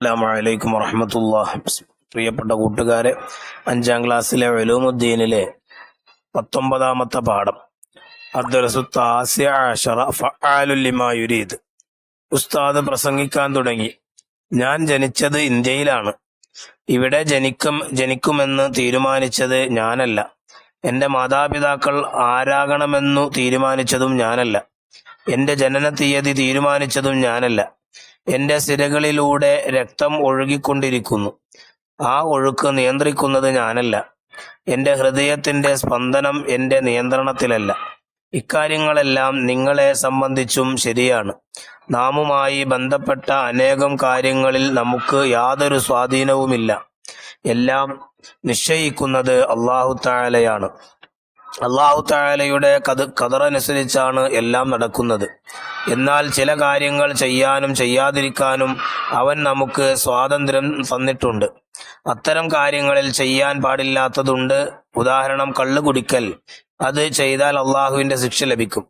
അസ്സലാമു വറഹ്മത്തുള്ളാഹി. പ്രിയപ്പെട്ട കൂട്ടുകാരെ, 5ാം ക്ലാസ്സിലെ ഉലൂമുദ്ദീനിലെ 19ാമത്തെ പാഠം അദ്ദർസു താസിഅ അശറ ഫഅാലുൽ ലിമാ യുരീദ്. ഉസ്താദ് പ്രസംഗിക്കാൻ തുടങ്ങി. ഞാൻ ജനിച്ചത് ഇന്ത്യയിലാണ്. ഇവിടെ ജനിക്കുമെന്ന് തീരുമാനിച്ചത് ഞാനല്ല. എന്റെ മാതാപിതാക്കൾ ആരാകണമെന്നു തീരുമാനിച്ചതും ഞാനല്ല. എന്റെ ജനന തീയതി തീരുമാനിച്ചതും ഞാനല്ല. എന്റെ സിരകളിലൂടെ രക്തം ഒഴുകിക്കൊണ്ടിരിക്കുന്നു. ആ ഒഴുക്ക് നിയന്ത്രിക്കുന്നത് ഞാനല്ല. എന്റെ ഹൃദയത്തിന്റെ സ്പന്ദനം എന്റെ നിയന്ത്രണത്തിലല്ല. ഇക്കാര്യങ്ങളെല്ലാം നിങ്ങളെ സംബന്ധിച്ചും ശരിയാണ്. നാമുമായി ബന്ധപ്പെട്ട അനേകം കാര്യങ്ങളിൽ നമുക്ക് യാതൊരു സ്വാധീനവുമില്ല. എല്ലാം നിശ്ചയിക്കുന്നത് അല്ലാഹു തആലയാണ്. അല്ലാഹു തആലയുടെ ഖദറനുസരിച്ചാണ് എല്ലാം നടക്കുന്നത്. എന്നാൽ ചില കാര്യങ്ങൾ ചെയ്യാനും ചെയ്യാതിരിക്കാനും അവൻ നമുക്ക് സ്വാതന്ത്ര്യം തന്നിട്ടുണ്ട്. അത്തരം കാര്യങ്ങളിൽ ചെയ്യാൻ പാടില്ലാത്തതുണ്ട്. ഉദാഹരണം, കള്ള് കുടിക്കൽ. അത് ചെയ്താൽ അള്ളാഹുവിന്റെ ശിക്ഷ ലഭിക്കും.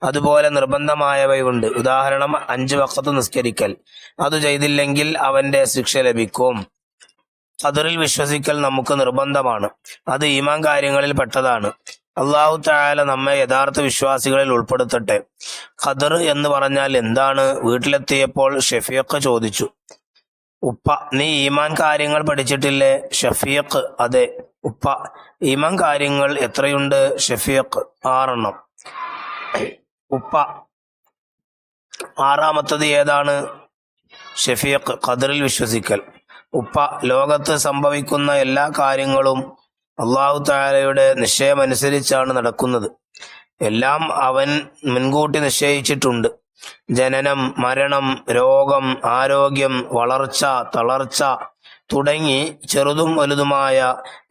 അതുപോലെ നിർബന്ധമായവയുണ്ട്. ഉദാഹരണം, 5 വഖത്ത് നിസ്കരിക്കൽ. അത് ചെയ്തില്ലെങ്കിൽ അവന്റെ ശിക്ഷ ലഭിക്കും. ഖദറിൽ വിശ്വസിക്കൽ നമുക്ക് നിർബന്ധമാണ്. അത് ഈമാൻ കാര്യങ്ങളിൽ പെട്ടതാണ്. അല്ലാഹു തആല നമ്മെ യഥാർത്ഥ വിശ്വാസികളിൽ ഉൾപ്പെടുത്തട്ടെ. ഖദർ എന്ന് പറഞ്ഞാൽ എന്താണ്? വീട്ടിലെത്തിയപ്പോൾ ഷഫീഖ് ചോദിച്ചു, ഉപ്പ, നീ ഈമാൻ കാര്യങ്ങൾ പഠിച്ചിട്ടില്ലേ? ഷഫീഖ്, അതെ ഉപ്പ. ഈമാൻ കാര്യങ്ങൾ എത്രയുണ്ട്? ഷഫീഖ്, 6 ഉപ്പ, 6ാമത്തത് ഏതാണ്? ഷഫീഖ്, ഖദറിൽ വിശ്വസിക്കൽ. ഉപ്പ, ലോകത്ത് സംഭവിക്കുന്ന എല്ലാ കാര്യങ്ങളും അല്ലാഹു തആലയുടെ നിശ്ചയമനുസരിച്ചാണ് നടക്കുന്നത്. എല്ലാം അവൻ മുൻകൂട്ടി നിശ്ചയിച്ചിട്ടുണ്ട്. ജനനം, മരണം, രോഗം, ആരോഗ്യം, വളർച്ച, തളർച്ച തുടങ്ങി ചെറുതും വലുതുമായ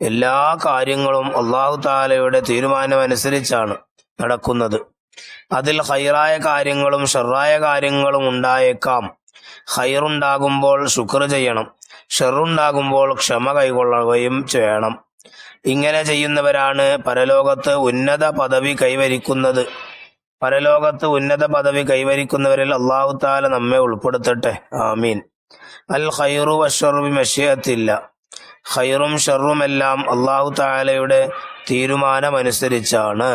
എല്ലാ കാര്യങ്ങളും അല്ലാഹു തആലയുടെ തീരുമാനമനുസരിച്ചാണ് നടക്കുന്നത്. അതിൽ ഖൈറായ കാര്യങ്ങളും ഷർറായ കാര്യങ്ങളും ഉണ്ടായേക്കാം. ഖൈറുണ്ടാകുമ്പോൾ ശുക്ർ ചെയ്യണം, ഷർറുണ്ടാകുമ്പോൾ ക്ഷമ കൈകൊള്ളുകയും ചെയ്യണം. ഇങ്ങനെ ചെയ്യുന്നവരാണ് പരലോകത്ത് ഉന്നത പദവി കൈവരിക്കുന്നത്. പരലോകത്ത് ഉന്നത പദവി കൈവരിക്കുന്നവരിൽ അല്ലാഹു തആല നമ്മെ ഉൾപ്പെടുത്തട്ടെ. ആമീൻ. അൽ ഖൈറു വശ്ശർറു ബിമശിയത്തില്ല. ഖൈറും ഷർറുമെല്ലാം അല്ലാഹു തആലയുടെ തീരുമാനമനുസരിച്ചാണ്.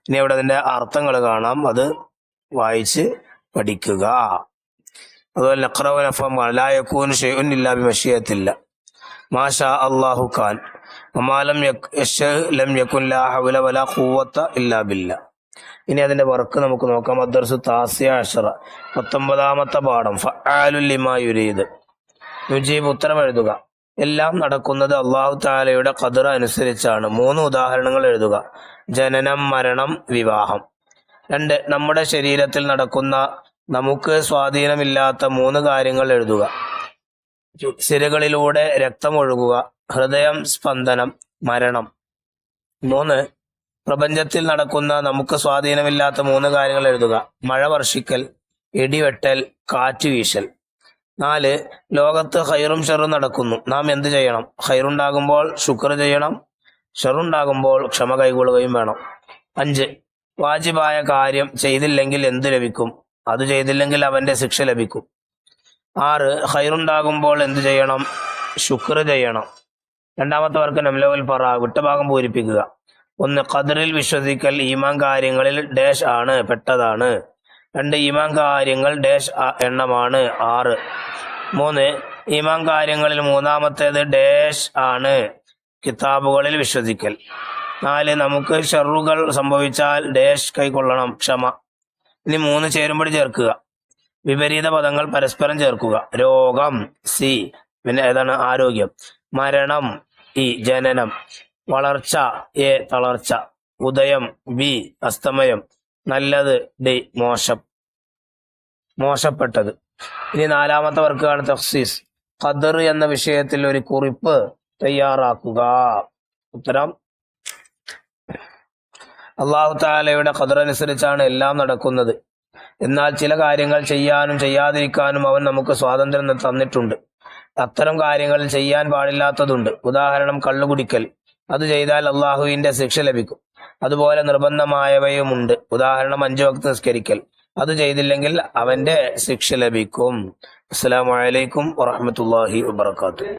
ഇനി അവിടെ അതിന്റെ അർത്ഥങ്ങൾ കാണാം, അത് വായിച്ച് പഠിക്കുക. അതുപോലെ നഖ്റഉ വനഫഹമു ലാ യകൂനു ശൈഉൻ ഇല്ലാ ബിമശിയത്തില്ല. മാഷാ അല്ലാഹു ഖാൻ വമാ ലം യശഅ ലം യകുൻ ലാ ഹൗല വലാ ഖുവത ഇല്ലാ ബില്ലാഹ്. ഇനി അതിന്റെ വർക്ക് നമുക്ക് നോക്കാം. അദ്ദർസു താസിഅ അശറ, 19ാമത്തെ പാഠം ഫഅാലുൽ ലിമാ യുരീദ്. നുജീബ്, ഉത്തരം എഴുതുക. എല്ലാം നടക്കുന്നത് അല്ലാഹു തആലയുടെ ഖദർ അനുസരിച്ചാണ്. 3 ഉദാഹരണങ്ങൾ എഴുതുക. ജനനം, മരണം, വിവാഹം. 2, നമ്മുടെ ശരീരത്തിൽ നടക്കുന്ന നമുക്ക് സ്വാധീനമില്ലാത്ത 3 കാര്യങ്ങൾ എഴുതുക. സിരകളിലൂടെ രക്തം ഒഴുകുക, ഹൃദയം സ്പന്ദനം, മരണം. 3, പ്രപഞ്ചത്തിൽ നടക്കുന്ന നമുക്ക് സ്വാധീനമില്ലാത്ത 3 കാര്യങ്ങൾ എഴുതുക. മഴ വർഷിക്കൽ, ഇടിവെട്ടൽ, കാറ്റ് വീശൽ. 4, ലോകത്ത് ഖൈറും ഷർറും നടക്കുന്നു. നാം എന്ത് ചെയ്യണം? ഖൈറുണ്ടാകുമ്പോൾ ശുക്ർ ചെയ്യണം, ഷർറുണ്ടാകുമ്പോൾ ക്ഷമ കൈകൊള്ളുകയും വേണം. 5, വാജിബായ കാര്യം ചെയ്തില്ലെങ്കിൽ എന്ത് ലഭിക്കും? അത് ചെയ്തില്ലെങ്കിൽ അവന്റെ ശിക്ഷ ലഭിക്കും. 6, ഖൈറുണ്ടാകുമ്പോൾ എന്ത് ചെയ്യണം? ശുക്ർ ചെയ്യണം. 2ാമത്തെ വർക്ക് നംലവുൽ ഫറാ, വിട്ടഭാഗം പൂരിപ്പിക്കുക. 1, ഖദറിൽ വിശ്വസിക്കൽ ഈമാൻ കാര്യങ്ങളിൽ ഡാഷ് ആണ്, പെട്ടതാണ്. 2, ഈമാൻ കാര്യങ്ങൾ ഡാഷ് എണ്ണമാണ്, 6. 3, ഈമാൻ കാര്യങ്ങളിൽ 3ാമത്തേത് ഡാഷ് ആണ്, കിതാബുകളിൽ വിശ്വസിക്കൽ. 4, നമുക്ക് ഷർറുകൾ സംഭവിച്ചാൽ ഡാഷ് കൈക്കൊള്ളണം, ക്ഷമ. ഇനി 3 ചേരുമ്പടി ചേർക്കുക. വിപരീത പദങ്ങൾ പരസ്പരം ചേർക്കുക. രോഗം, സി. പിന്നെ ഏതാണ്? ആരോഗ്യം. മരണം, ഇ. ജനനം. വളർച്ച, എ. തളർച്ച. ഉദയം, ബി. അസ്തമയം. നല്ലത്, ഡി. മോശപ്പെട്ടത്. ഇനി 4ാമത്തെ വർക്കാണ് തഖ്സീസ്. ഖദർ എന്ന വിഷയത്തിൽ ഒരു കുറിപ്പ് തയ്യാറാക്കുക. ഉത്തരം, അല്ലാഹു തആലയുടെ ഖദർ അനുസരിച്ചാണ് എല്ലാം നടക്കുന്നത്. എന്നാൽ ചില കാര്യങ്ങൾ ചെയ്യാനും ചെയ്യാതിരിക്കാനും അവൻ നമുക്ക് സ്വാതന്ത്ര്യം തന്നിട്ടുണ്ട്. അത്തരം കാര്യങ്ങളിൽ ചെയ്യാൻ പാടില്ലാത്തതുണ്ട്. ഉദാഹരണം, കള്ളുകുടിക്കൽ. അത് ചെയ്താൽ അള്ളാഹുവിന്റെ ശിക്ഷ ലഭിക്കും. അതുപോലെ നിർബന്ധമായവയുമുണ്ട്. ഉദാഹരണം, 5 വഖത്ത് നിസ്കരിക്കൽ. അത് ചെയ്തില്ലെങ്കിൽ അവന്റെ ശിക്ഷ ലഭിക്കും. അസ്സലാമു അലൈക്കും വറഹ്മത്തുള്ളാഹി വബറകാതുഹു.